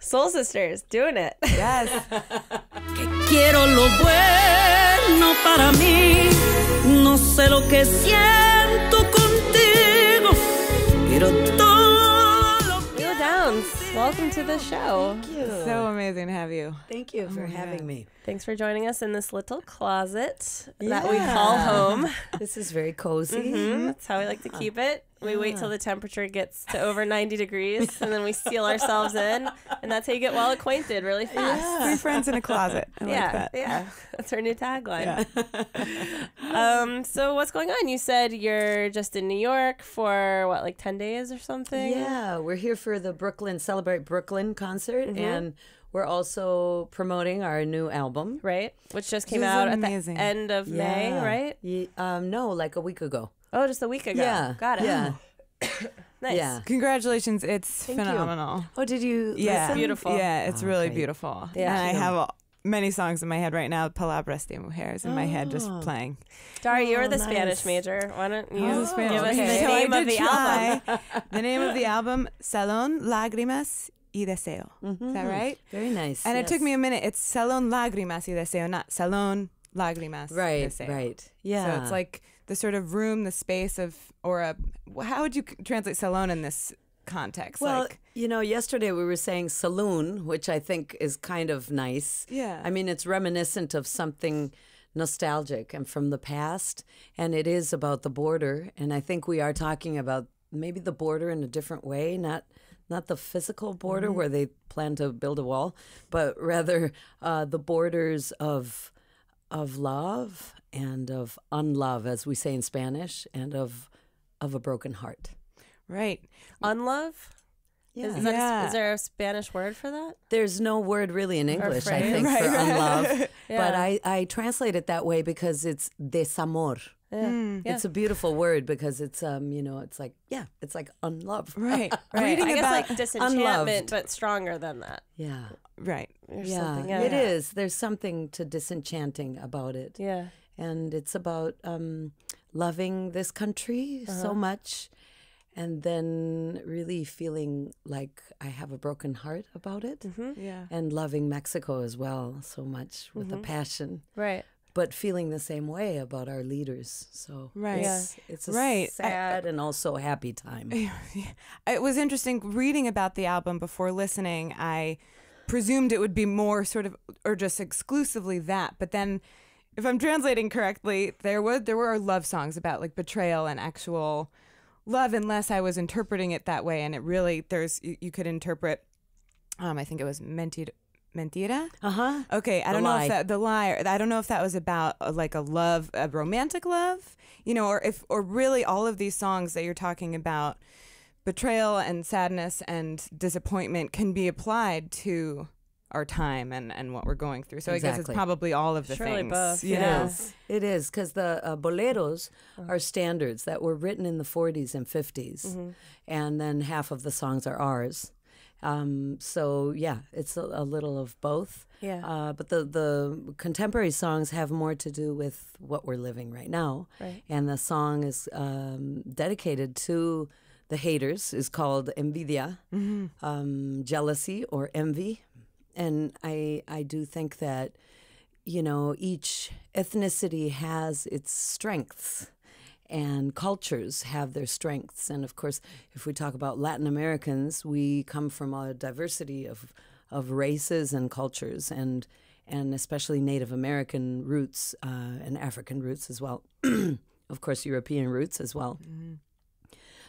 Soul Sisters, doing it. Yes. Que quiero lo bueno para mí, no sé lo que siento contigo, pero todo lo que Lila Downs, welcome to the show. Thank you. So amazing to have you. Thank you for having me. Thanks for joining us in this little closet that we call home. This is very cozy. That's how we like to keep it. We wait till the temperature gets to over 90 degrees, and then we seal ourselves in, and that's how you get well acquainted really fast. 3 friends in a closet. I like that. Yeah. That's our new tagline. So what's going on? You said you're just in New York for, what, like 10 days or something? Yeah, we're here for the Celebrate Brooklyn concert, and we're also promoting our new album. Right? Which just came This is out amazing. at the end of May, right? No, like a week ago. Oh, just a week ago. Yeah. Got it. Yeah. Nice. Yeah. Congratulations. It's Thank you. phenomenal. Oh, did you Yeah. listen? Beautiful. Yeah, it's really great. beautiful. Yeah. And I have many songs in my head right now. Palabras de Mujeres in my head just playing. Dari, you're the nice. Spanish major. Why don't you Oh, Spanish. give us Okay. the So I name of did the album? try. The name of the album, Salón, Lágrimas y Deseo. Is that right? Very nice. And it took yes. me a minute. It's Salón, Lágrimas y Deseo, not Salón, Lágrimas y Right, Deseo. right. Yeah. So it's like the sort of room, the space of, or a, how would you translate Salón in this context? Well, like, yesterday we were saying saloon, which I think is kind of nice. Yeah. I mean, it's reminiscent of something nostalgic and from the past, and it is about the border. And I think we are talking about maybe the border in a different way, not the physical border where they plan to build a wall, but rather the borders of love and of unlove, as we say in Spanish, and of a broken heart. right. Unlove? Yeah. Is, that Yeah. is there a Spanish word for that? There's no word really in English, I phrase. think, for unlove. Yeah. But I translate it that way because it's desamor. Yeah. It's a beautiful word because it's it's like it's like unlove. Right. Right. Reading I guess about, like disenchantment, unloved. but stronger than that. Yeah. right. There's Yeah. something, It is. There's something to disenchanting about it. Yeah. And it's about loving this country so much and then really feeling like I have a broken heart about it. Yeah. And loving Mexico as well so much with a passion. Right. But feeling the same way about our leaders. So Right. it's a Right. sad and also happy time. It was interesting reading about the album before listening. I presumed it would be more sort of, or just exclusively that. But then, if I'm translating correctly, there were love songs about like betrayal and actual love, unless I was interpreting it that way. And it really, you could interpret, I think it was mentira. Uh-huh. Okay, I don't know if that, the lie, I don't know if that was about like a love, a romantic love, or really all of these songs that you're talking about, betrayal and sadness and disappointment, can be applied to our time and what we're going through. So I guess it's Exactly. probably all of the Surely things. both, you yeah. know? It is because the boleros are standards that were written in the 40s and 50s, and then half of the songs are ours. So yeah, it's a little of both. Yeah. But the contemporary songs have more to do with what we're living right now. Right. And the song is dedicated to the haters, is called Envidia, jealousy or envy. And I do think that, each ethnicity has its strengths. And cultures have their strengths. And of course, if we talk about Latin Americans, we come from a diversity of races and cultures, and especially Native American roots and African roots as well. Of course, European roots as well.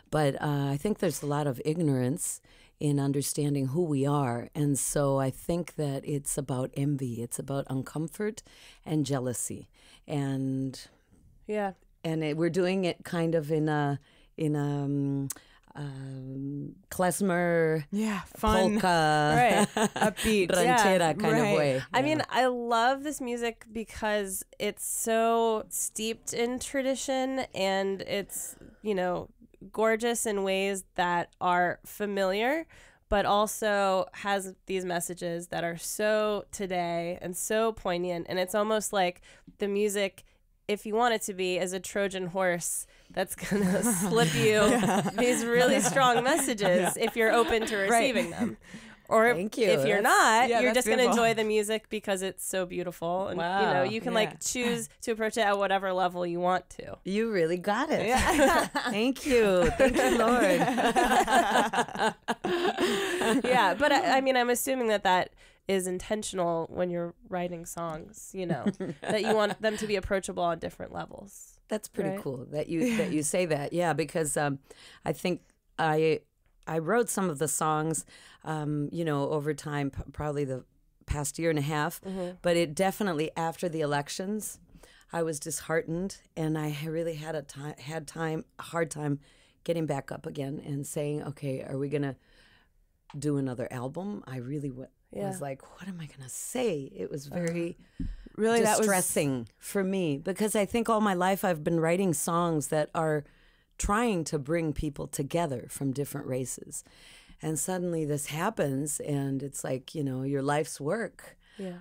But I think there's a lot of ignorance in understanding who we are. And so I think that it's about envy. It's about uncomfort and jealousy. And Yeah. we're doing it kind of in a klezmer, Yeah, fun, polka, Right. upbeat, ranchera kind right. of way. I mean, I love this music because it's so steeped in tradition, and it's, gorgeous in ways that are familiar, but also has these messages that are so today and so poignant. And it's almost like the music, if you want it to be, is a Trojan horse that's going to slip you these really strong messages if you're open to receiving them. Or Thank you. if you're not, yeah, you're that's just going to beautiful. enjoy the music because it's so beautiful. And, you can like choose to approach it at whatever level you want to. You really got it. Thank you. Thank you, Lord. Yeah, but I mean, I'm assuming that is intentional when you're writing songs, that you want them to be approachable on different levels. That's pretty Right. cool that you say that. Yeah, because I think I wrote some of the songs, over time, probably the past year and a half. But it definitely after the elections, I was disheartened, and I really had a hard time getting back up again and saying, okay, are we gonna do another album? I really was like, what am I gonna say? It was very Really, distressing for me, because I think all my life I've been writing songs that are trying to bring people together from different races. And suddenly this happens, and it's like, your life's work. Yeah.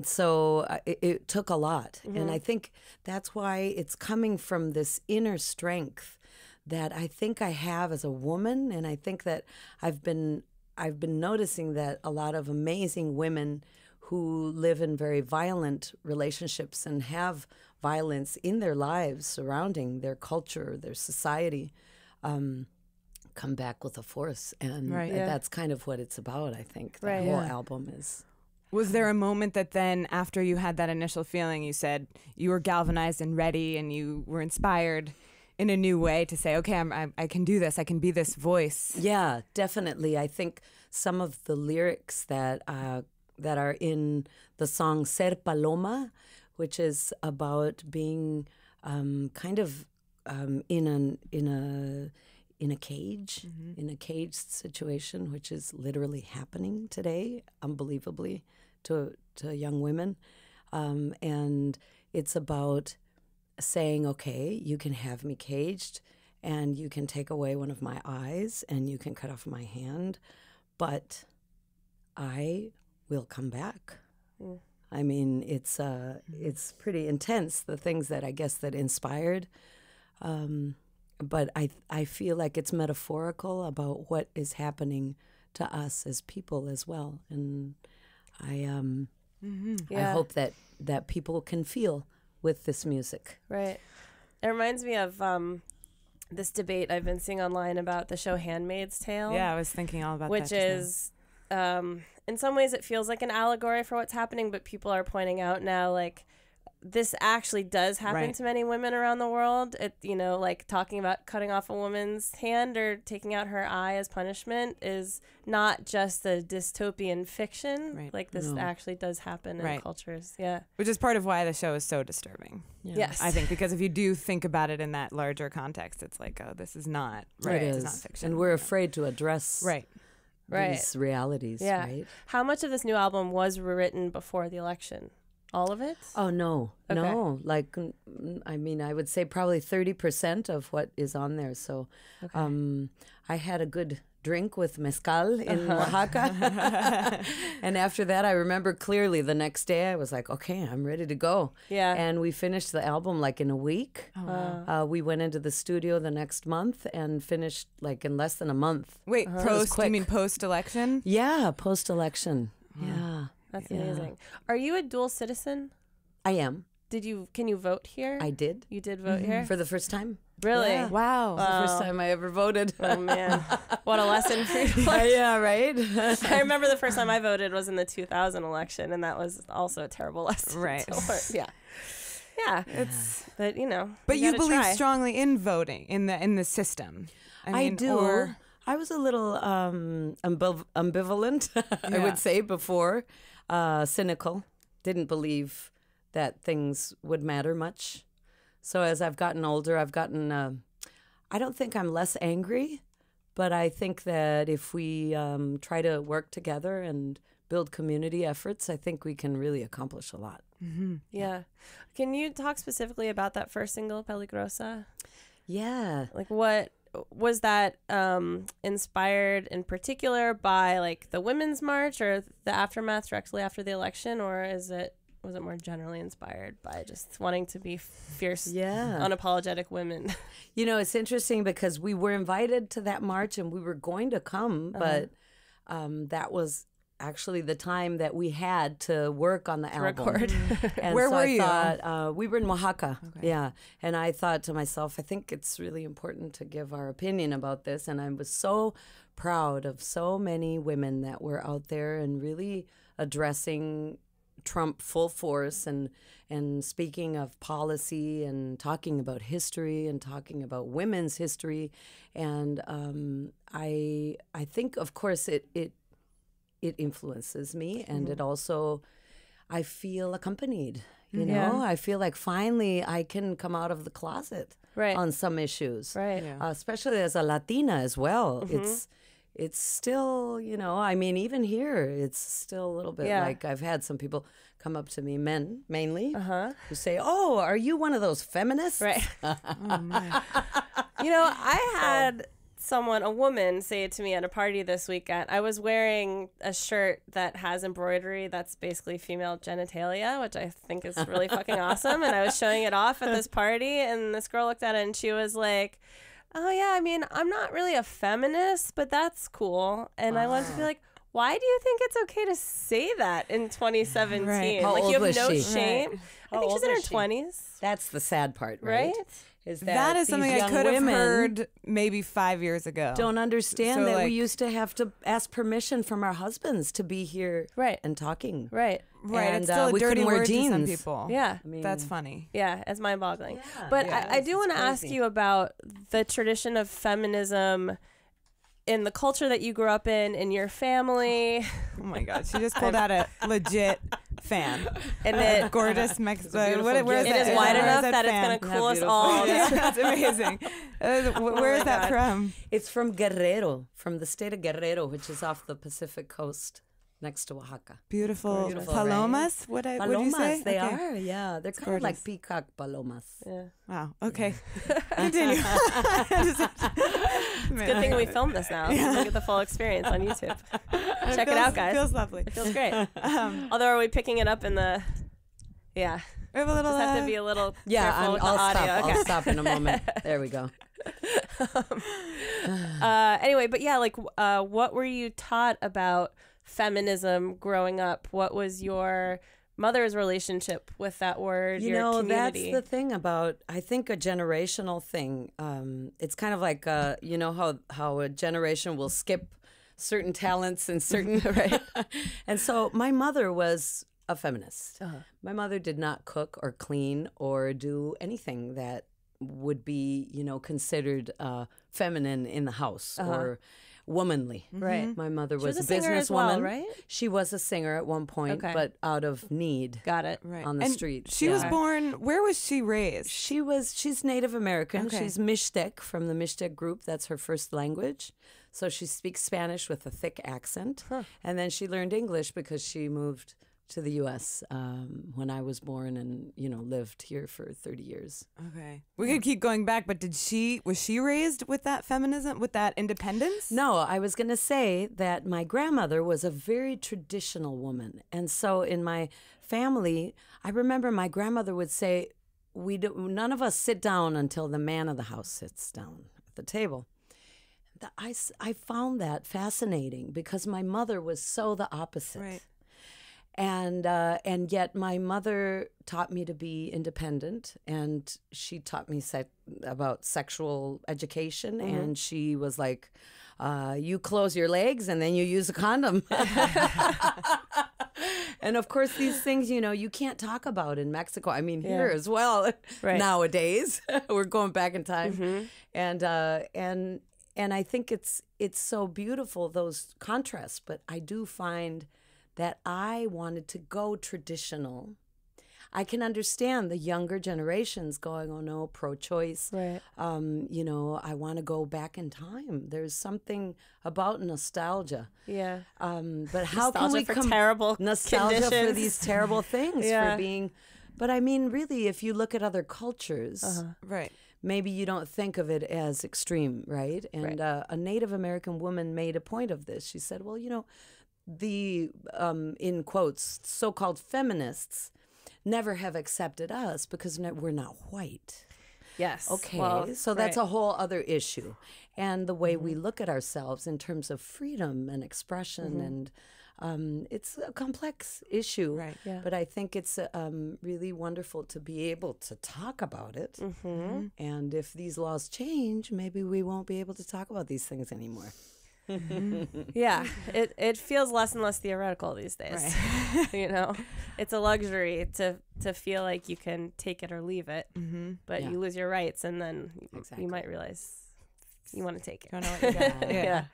So it took a lot. And I think that's why it's coming from this inner strength that I think I have as a woman. And I think that I've been noticing that a lot of amazing women who live in very violent relationships and have violence in their lives surrounding their culture, their society, come back with a force. And that's kind of what it's about, I think. The whole album is. Was there a moment that then, after you had that initial feeling, you said you were galvanized and ready and you were inspired in a new way to say, okay, I can do this. I can be this voice. Yeah, definitely. I think some of the lyrics that are in the song Ser Paloma, which is about being kind of in a cage, in a caged situation, which is literally happening today, unbelievably, to young women. And it's about saying, okay, you can have me caged, and you can take away one of my eyes, and you can cut off my hand, but I will come back. I mean, it's pretty intense, the things that I guess that inspired. But I feel like it's metaphorical about what is happening to us as people as well. And I hope that people can feel with this music. Right. It reminds me of this debate I've been seeing online about the show Handmaid's Tale. Yeah, I was thinking all about which that. Which is, in some ways, it feels like an allegory for what's happening, but people are pointing out now, like, this actually does happen to many women around the world. It, like talking about cutting off a woman's hand or taking out her eye as punishment is not just a dystopian fiction. Right. Like this actually does happen in cultures. Yeah. Which is part of why the show is so disturbing. Yeah. Yes. I think because if you do think about it in that larger context, it's like, oh, this is not right. It It's not is. fiction. And we're afraid to address Right. these realities, Yeah. right? How much of this new album was written before the election? All of it? Oh, no. Okay. No. Like, I mean, I would say probably 30% of what is on there. So I had a good drink with mezcal in Oaxaca. And after that, I remember clearly the next day, I was like, okay, I'm ready to go. Yeah. And we finished the album like in a week. We went into the studio the next month and finished like in less than a month. Wait, It was post? quick. You mean post-election? Yeah, post-election. Yeah. That's amazing. Are you a dual citizen? I am. Can you vote here? I did. You did vote here? For the first time. Really? Yeah. Wow. The first time I ever voted. Oh man, what a lesson for you. Yeah, right? I remember the first time I voted was in the 2000 election, and that was also a terrible lesson. Right. Yeah. But But you believe try. strongly in voting in the system. I mean, do. Or, I was a little ambivalent, I Yeah. would say, before. Cynical. Didn't believe that things would matter much. So as I've gotten older, I've gotten, I don't think I'm less angry, but I think that if we try to work together and build community efforts, I think we can really accomplish a lot. Yeah. Can you talk specifically about that first single, Peligrosa? Yeah. Like, what was that inspired in particular by, like, the Women's March or the aftermath directly after the election, or was it more generally inspired by just wanting to be fierce, unapologetic women? You know, it's interesting because we were invited to that march and we were going to come, but that was actually the time that we had to work on the album. Record. And Where so were I you? thought, we were in Oaxaca. Yeah. And I thought to myself, I think it's really important to give our opinion about this. And I was so proud of so many women that were out there and really addressing Trump full force and speaking of policy and talking about history and talking about women's history. And I think, of course, it influences me, and it also, I feel accompanied, you know? I feel like finally I can come out of the closet Right. on some issues. Right. Especially as a Latina as well. It's still, you know, I mean, even here, it's still a little bit like I've had some people come up to me, men mainly, who say, "Oh, are you one of those feminists?" Right. You know, I had a woman, say it to me at a party this weekend. I was wearing a shirt that has embroidery that's basically female genitalia, which I think is really fucking awesome. And I was showing it off at this party, and this girl looked at it and she was like, "Oh yeah, I mean, I'm not really a feminist, but that's cool." And I wanted to be like, why do you think it's okay to say that in 2017? Right. How Like, old you have was no she? shame. Right. I How think she's old in her was she? 20s. That's the sad part, right? Right? Is That is these something I young could have women heard maybe 5 years ago. don't understand So, that we like- used to have to ask permission from our husbands to be here Right. and talking. Right. Right, And, it's still a we dirty couldn't wear word to some jeans. people. Yeah. That's funny. Yeah, it's mind-boggling. Yeah. But Yeah, I do it's want to ask crazy. you about the tradition of feminism in the culture that you grew up in your family, Oh my God, she just pulled out a legit fan. and it Gorgeous beautiful Mexico. Where is it that? is wide Where enough is that it's fan? going to cool us beautiful? all. Yeah, that's amazing. Where is that from? It's from Guerrero, from the state of Guerrero, which is off the Pacific coast next to Oaxaca. Beautiful. Beautiful, Palomas? What would you Palomas, say? they Okay. are, yeah. They're kind of like gorgeous. peacock palomas. Yeah. Wow. Okay. Continue. Good thing we filmed this now. So you can get the full experience on YouTube. Check it out, guys. Feels lovely. It feels great. Although, are we picking it up in the... Yeah. We have a little. Just have to be a little Yeah, careful with I'll the audio. stop. Okay. I'll stop in a moment. There we go. Anyway, but yeah, like, what were you taught about feminism growing up? What was your mother's relationship with that word? You your know, community? that's the thing about, I think, a generational thing. It's kind of like, you know, how a generation will skip certain talents and certain, right? And so my mother was a feminist. My mother did not cook or clean or do anything that would be, you know, considered feminine in the house or womanly. Right. My mother She was was a a singer as businesswoman. well, right? She was a singer at one point, Okay. but out of need Got it. Right. on the And street. She was Yeah. born. Where was she raised? She's Native American. Okay. She's Mixtec from the Mixtec group. That's her first language. So she speaks Spanish with a thick accent. And then she learned English because she moved to the U.S. When I was born and, you know, lived here for 30 years. Okay. We could keep going back, but was she raised with that feminism, with that independence? No, I was going to say that my grandmother was a very traditional woman. And so in my family, I remember my grandmother would say, none of us sit down until the man of the house sits down at the table. I found that fascinating because my mother was so the opposite. Right. And yet my mother taught me to be independent, and she taught me about sexual education, and she was like, you close your legs and then you use a condom. And of course, these things, you know, you can't talk about in Mexico. I mean, here as well. Right. Nowadays, we're going back in time, and I think it's so beautiful, those contrasts. But I do find that I wanted to go traditional. I can understand the younger generations going, "Oh no, pro-choice." Right. You know, I want to go back in time. There's something about nostalgia. Yeah. But how can Nostalgia we for terrible nostalgia for conditions. these terrible things Yeah. for being? But I mean, really, if you look at other cultures, Right. maybe you don't think of it as extreme, right? And a Native American woman made a point of this. She said, "Well, you know, the in quotes so-called feminists never have accepted us because we're not white." Yes. Okay, Well, so that's right. a whole other issue. And the way we look at ourselves in terms of freedom and expression, and it's a complex issue. Right. Yeah. But I think it's really wonderful to be able to talk about it. And if these laws change, maybe we won't be able to talk about these things anymore. Yeah, it feels less and less theoretical these days. You know, it's a luxury to feel like you can take it or leave it, but you lose your rights, and then you might realize you want to take it. Don't know what you got.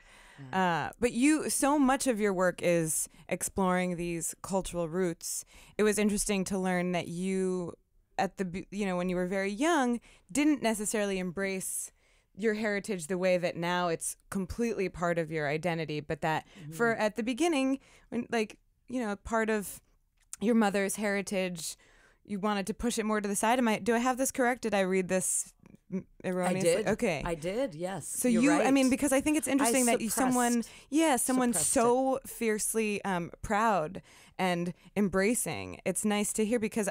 Yeah. But so much of your work is exploring these cultural roots. It was interesting to learn that you, when you were very young, didn't necessarily embrace your heritage the way that now it's completely part of your identity, but that for at the beginning, when part of your mother's heritage, you wanted to push it more to the side. Do I have this correct? Did I read this erroneously? I did. Okay. I did, yes. So You're right. because I think it's interesting that someone so fiercely proud and embracing. It's nice to hear because,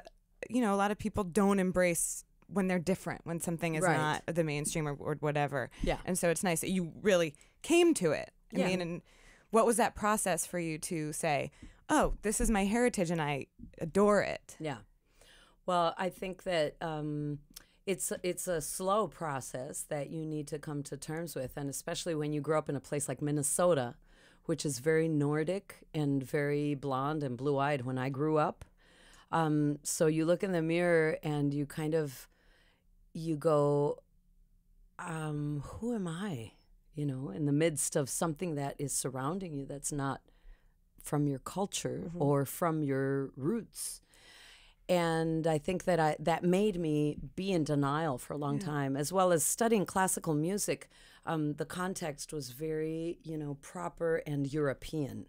a lot of people don't embrace when they're different, when something is not the mainstream or whatever. Yeah. And so it's nice that you really came to it. I mean, and what was that process for you to say, oh, this is my heritage and I adore it? Yeah. Well, I think that it's a slow process that you need to come to terms with, and especially when you grow up in a place like Minnesota, which is very Nordic and very blonde and blue-eyed when I grew up. So you look in the mirror and you you go, who am I? In the midst of something that is surrounding you that's not from your culture or from your roots. And I think that that made me be in denial for a long time, as well as studying classical music. The context was very, proper and European.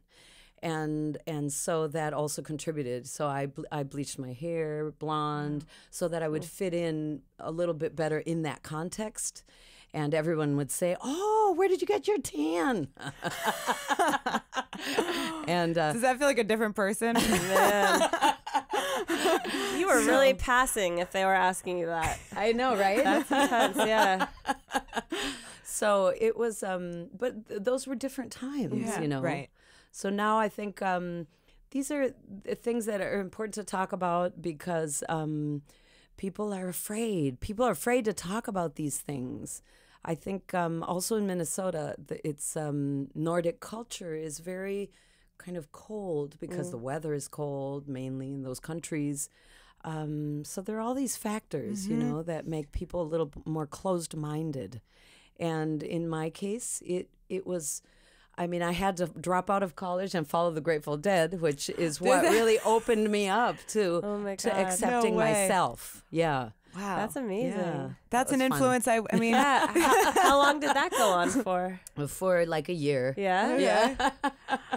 And so that also contributed. So I bleached my hair blonde so that I would fit in a little bit better in that context. And everyone would say, "Oh, where did you get your tan?" And does that feel like a different person? Man. You were really passing if they were asking you that. I know, right? That's intense, yeah. So it was, but those were different times, Right. So now I think these are the things that are important to talk about because people are afraid. People are afraid to talk about these things. I think also in Minnesota, it's Nordic culture is very kind of cold because the weather is cold, mainly in those countries. So there are all these factors, that make people a little more closed-minded. And in my case, it was... I had to drop out of college and follow the Grateful Dead, which is what really opened me up to accepting myself. Yeah. Wow. That's amazing. Yeah. That's an influence. Fun. How long did that go on for? For like a year. Yeah? Yeah.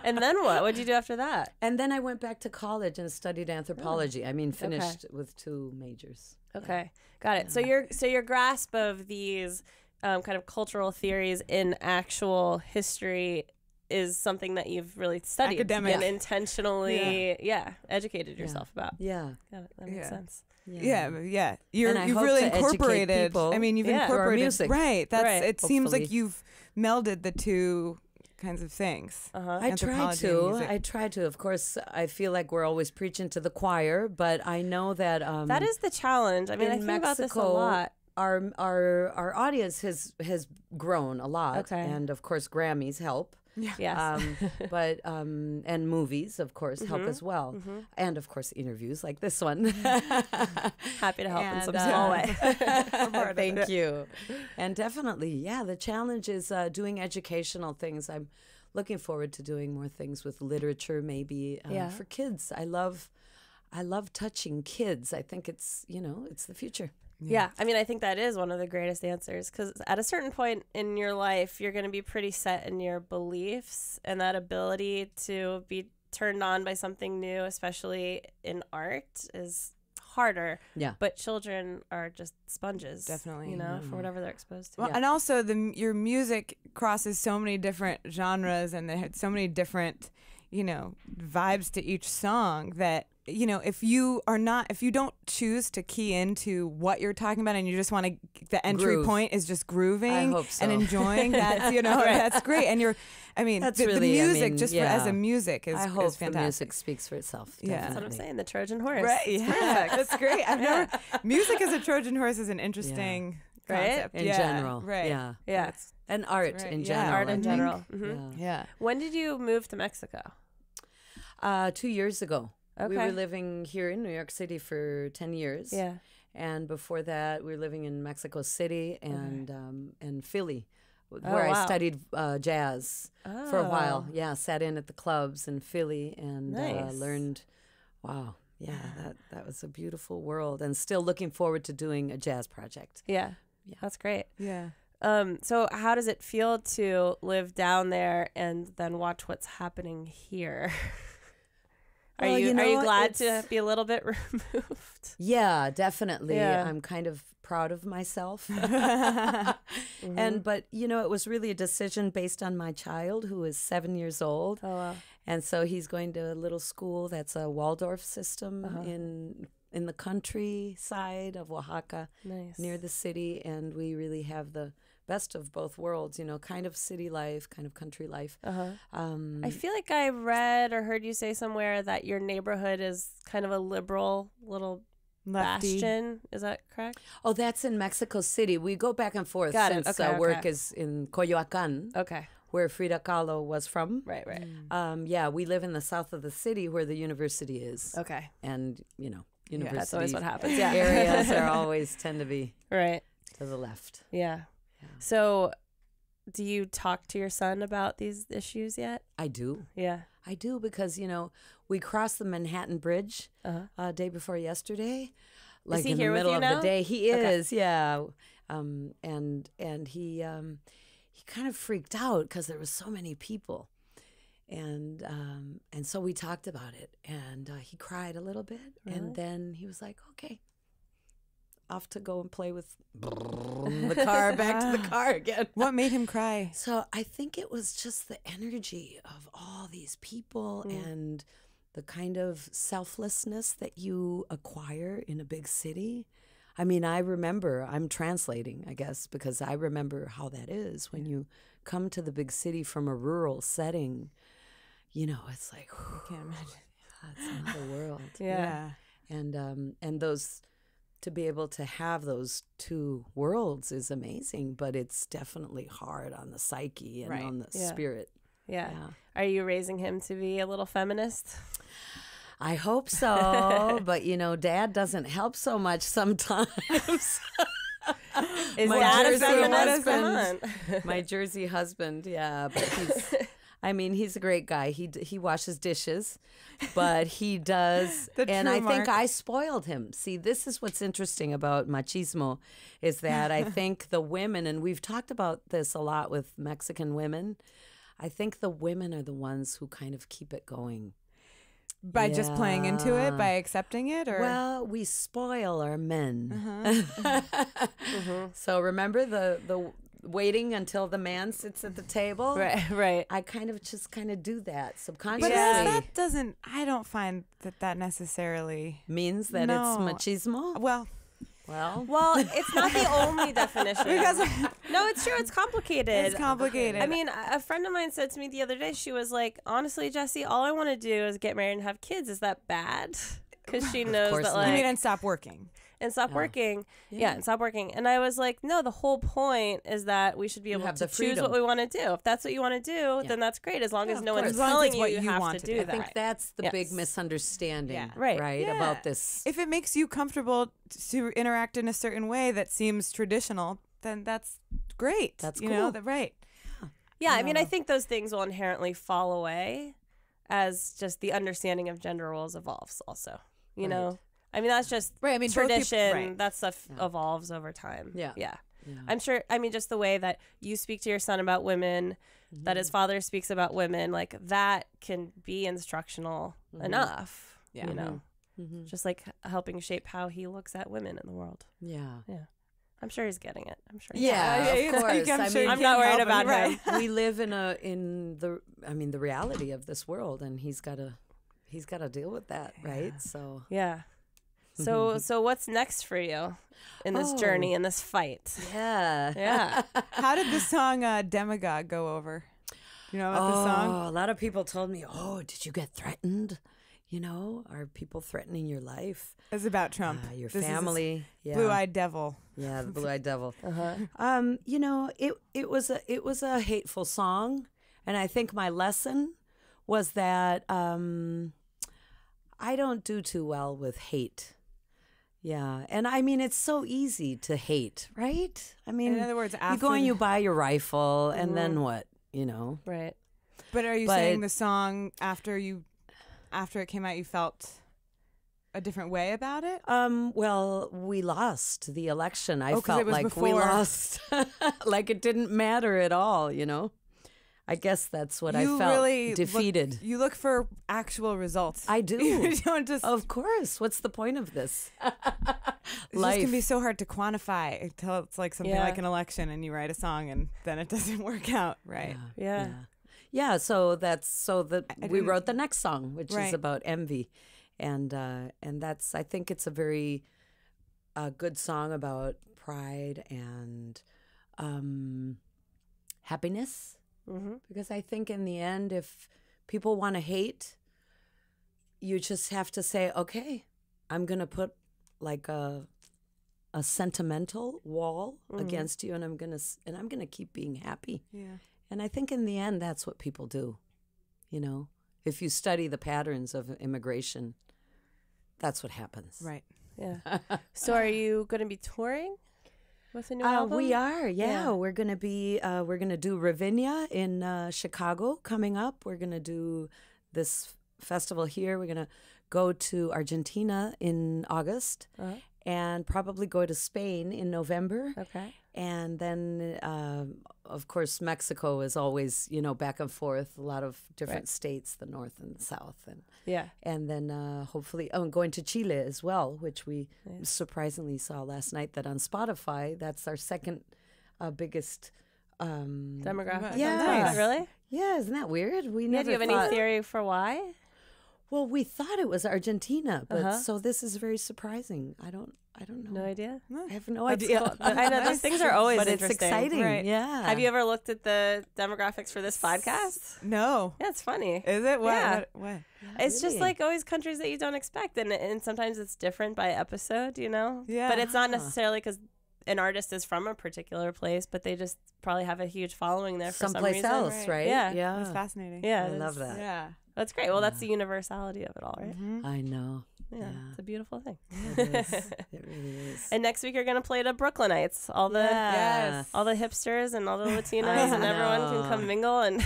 And then what? What did you do after that? And then I went back to college and studied anthropology. Finished with 2 majors. Okay. Got it. So your grasp of these kind of cultural theories in actual history is something that you've really studied Academic. and intentionally educated yourself about. Yeah. Got it. That makes sense. Yeah. You've hope really to educate incorporated. people. You've Yeah. Through our incorporated music. right. That's Right. it. Seems like Hopefully. you've melded the two kinds of things. I try Anthropology and to. music. Of course, I feel like we're always preaching to the choir, but I know that That is the challenge. I in think about this a Mexico, lot. Our audience has grown a lot, Okay. and of course Grammys help. Yes. But and movies, of course, help as well, and of course interviews like this one. Happy to help in And, some small way. Thank you. And definitely, the challenge is doing educational things. I'm looking forward to doing more things with literature, maybe for kids. I love touching kids. I think it's it's the future. Yeah. I think that is one of the greatest answers because at a certain point in your life, you're going to be pretty set in your beliefs, and that ability to be turned on by something new, especially in art, is harder. Yeah. But children are just sponges. Definitely. For whatever they're exposed to. Well, and also your music crosses so many different genres, and they had so many different, vibes to each song that you know, if you don't choose to key into what you're talking about and you just want to, the entry Groove. point is just grooving I hope so. and enjoying that, you know, that's great. And That's the really, I music, mean, just yeah. as a music is I is hope the fantastic. music speaks for itself. Yeah. That's what I'm definitely. saying. The Trojan horse. Right. It's Yeah. perfect. That's great. I've never, music as a Trojan horse is an interesting Right? concept. In Yeah, general. Right. Yeah. Yeah. And art right. in Yeah, general. Art I in think. general. Mhm. Yeah. When did you move to Mexico? 2 years ago. We Okay. were living here in New York City for 10 years. Yeah. And before that, we were living in Mexico City and Philly, where wow. I studied jazz for a while. Oh. Yeah, sat in at the clubs in Philly and Nice. learned. Wow, yeah, that was a beautiful world, and still looking forward to doing a jazz project. Yeah. Yeah. That's great. Yeah. So how does it feel to live down there and then watch what's happening here? Are Well, you you know, glad to it's- be a little bit removed? Yeah, definitely. Yeah. I'm kind of proud of myself. Mm-hmm. And but you know, it was really a decision based on my child who is 7 years old. Oh wow. And so he's going to a little school that's a Waldorf system Uh-huh. in the countryside of Oaxaca, Nice. near the city, and we really have the best of both worlds, you know, kind of city life, kind of country life. Uh-huh. Um, I feel like I read or heard you say somewhere that your neighborhood is kind of a liberal little Lefty. bastion. Is that correct? oh, that's in Mexico City. We go back and forth Got it. since Okay, work okay. is in Coyoacan, Okay. where Frida Kahlo was from. Right, right. Yeah, we live in the south of the city where the university is. Okay. And, you know, university That's always what happens. Yeah. areas are always tend to be Right. to the left. Yeah. So do you talk to your son about these issues yet? I do. Yeah. I do because, you know, we crossed the Manhattan Bridge Uh-huh. day before yesterday. Like he in here the with middle you of now? the day. He Okay. is, yeah. And he kind of freaked out because there was so many people. And so we talked about it, and he cried a little bit, and then he was like, okay, off to go and play with the car, back to the car again. What made him cry? So I think it was just the energy of all these people and the kind of selflessness that you acquire in a big city. I mean, I remember, I'm translating, I guess, because I remember how that is when you come to the big city from a rural setting. You know, it's like, I can't imagine. that's another world. Yeah. And those, to be able to have those two worlds is amazing, but it's definitely hard on the psyche and Right. on the Yeah. spirit. Yeah. Yeah. Are you raising him to be a little feminist? I hope so, but you know, Dad doesn't help so much sometimes. Is My that a Jersey feminist? Come husband. on. My Jersey husband, yeah, but he's a great guy. He washes dishes, but he does, The and true I think mark. I spoiled him. See, this is what's interesting about machismo, is that I think the women, and we've talked about this a lot with Mexican women, I think the women are the ones who kind of keep it going. By just playing into it, Yeah. by accepting it, or Well, we spoil our men. So remember the waiting until the man sits at the table? Right, right. I kind of do that but subconsciously. that doesn't. I don't find that necessarily. Means that No. it's machismo? Well, Well, it's not the only definition. because No, it's true. It's complicated. it's complicated. I mean, a friend of mine said to me the other day, she was like, honestly, Jesse, all I want to do is get married and have kids. Is that bad? Because she knows course that, not. like, and stop working. and stop working. Yeah, and stop working. And I was like, no, the whole point is that we should be able have to the choose freedom. what we want to do. If that's what you want to do, then that's great. As long as of no course. one's As long as telling it's you what you you have want to to do do. I that. think that's the big Yes. misunderstanding, Yeah. Right. Yeah. about this. If it makes you comfortable to interact in a certain way that seems traditional, then that's great. That's you know, cool. right. Yeah, I mean, I think those things will inherently fall away as just the understanding of gender roles evolves also, you know? I mean, that's just Right, I mean, both people- tradition. right. That stuff evolves over time. Yeah. Yeah. I'm sure, I mean, just the way that you speak to your son about women, that his father speaks about women, like that can be instructional enough, you know? Just like helping shape how he looks at women in the world. Yeah. Yeah. I'm sure he's getting it. I'm sure. Yeah, Yeah, of course. I'm I sure mean, I'm not worried about right. him. we live in the reality of this world, and he's got to he's got to deal with that, right? So Yeah. So what's next for you in this journey, in this fight? yeah. Yeah. How did the song Demagogue go over? You know about the song? A lot of people told me, "Oh, did you get threatened? You know, are people threatening your life, It's about Trump. your This is family?" Yeah. Blue-eyed devil. Yeah, the Blue-Eyed Devil. You know, it was a hateful song, and I think my lesson was that I don't do too well with hate. Yeah, and I mean it's so easy to hate, right? I mean, In other words, you after go and the- you buy your rifle, and then what? You know, Right. But are you But- saying the song after it came out, you felt a different way about it? well, we lost the election. I 'cause felt it was like we before. lost, like it didn't matter at all. You know, I guess that's what I You felt. really Defeated. You look for actual results. I do. You don't just. Of course. What's the point of this? It just can be so hard to quantify until it's like something Yeah. like an election, and you write a song, and then it doesn't work out, right? Yeah. Yeah, so we didn't- wrote the next song, which Right. is about envy, and that's I think it's a very good song about pride and happiness, because I think in the end, if people want to hate, you just have to say, okay, I'm gonna put like a sentimental wall against you, and I'm gonna keep being happy. Yeah. And I think in the end, that's what people do. You know, if you study the patterns of immigration, that's what happens. Right. Yeah. So are you going to be touring with the new album? We are, yeah. Yeah. We're gonna do Ravinia in Chicago coming up. We're gonna do this festival here. We're gonna go to Argentina in August, and probably go to Spain in November. Okay. And then, of course, Mexico is always, you know, back and forth. A lot of different states, the north and the south, and then hopefully, I'm going to Chile as well, which we surprisingly saw last night. That on Spotify, that's our second biggest Demographic. Yeah. Nice. Really? Yeah, isn't that weird? We Yeah, never do you have thought, any theory for why? Well, we thought it was Argentina, but so this is very surprising. I don't know. No idea. I have no That's idea. cool. I know those things are always But it's interesting. exciting. Right. Yeah. Have you ever looked at the demographics for this podcast? No. Yeah, it's funny. Is it? What? Yeah. What? It's just Really? like always countries that you don't expect, and sometimes it's different by episode, you know? Yeah. But it's not necessarily because an artist is from a particular place, but they just probably have a huge following there for some someplace reason. else, right? Yeah. Yeah. That's fascinating. Yeah, I it love is. that. Yeah. That's great. Well, that's the universality of it all, right? I know. Yeah, it's a beautiful thing. It is. It really is. And next week you're gonna play to Brooklynites, all the Yes. all the hipsters and all the Latinos, and everyone can come mingle. And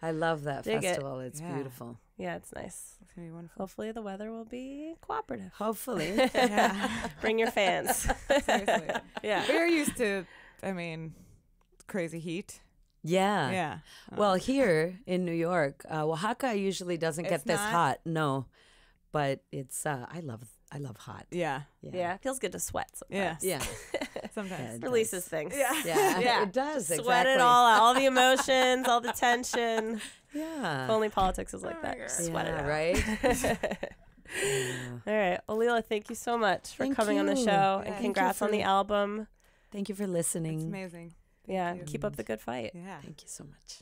I love that Dig it. festival. It's Yeah. beautiful. yeah, it's nice. It's gonna be wonderful. Hopefully the weather will be cooperative. Hopefully. Yeah. Bring your fans. Seriously. Yeah. We're used to, crazy heat. Yeah. Yeah. Well, here in New York, Oaxaca usually doesn't get It's this not? hot. No, but it's I love hot. Yeah. Yeah, it feels good to sweat sometimes. Yeah. Yeah. Sometimes. It Releases things. Yeah. Yeah. Yeah. It does. Sweat exactly. it all out. All the emotions, all the tension. Yeah. If only politics was like that. Just sweat it Yeah, out. right? All right. Well, Lila, thank you so much for Thank coming on the you. show. Yeah, And thank you congrats on for- the album. Thank you for listening. It's amazing. Yeah. Keep up the good fight. Yeah. Thank you so much.